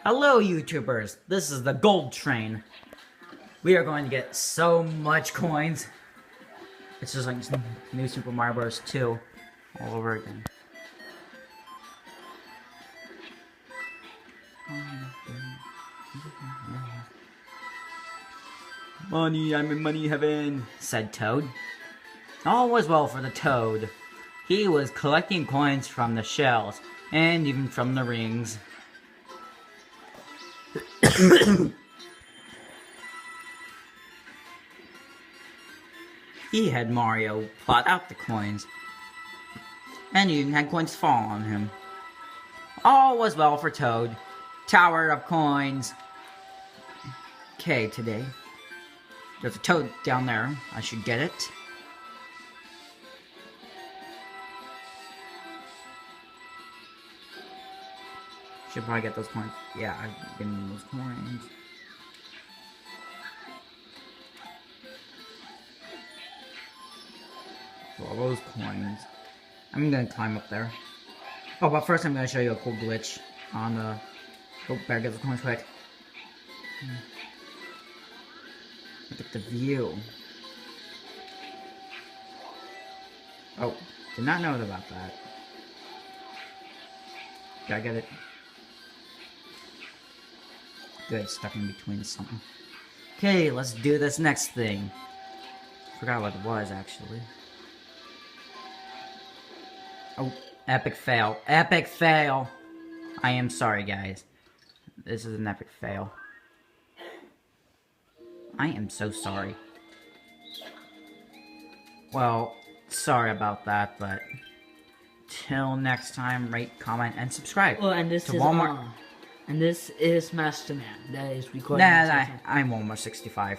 Hello YouTubers, this is the Gold Train. We are going to get so much coins. It's just like new Super Mario Bros. 2 all over again. Money, I'm in money heaven, said Toad. All was well for the Toad. He was collecting coins from the shells, and even from the rings. He had Mario plot out the coins, and he even had coins fall on him. All was well for Toad. Tower of coins. Okay, today. There's a Toad down there. I should get it. Should probably get those coins. Yeah, I'm getting those coins. For all those coins. I'm gonna climb up there. Oh, but first I'm gonna show you a cool glitch on the... Oh, better get the coins quick. Look at the view. Oh, did not know about that. Gotta get it. Good, stuck in between something. Okay, let's do this next thing. Forgot what it was, actually. Oh, epic fail. Epic fail! I am sorry, guys. This is an epic fail. I am so sorry. Well, sorry about that, but... Till next time, rate, comment, and subscribe. Oh, and this to is Walmart. And this is Master Man. That is recording. Nah, I'm Walmart 65.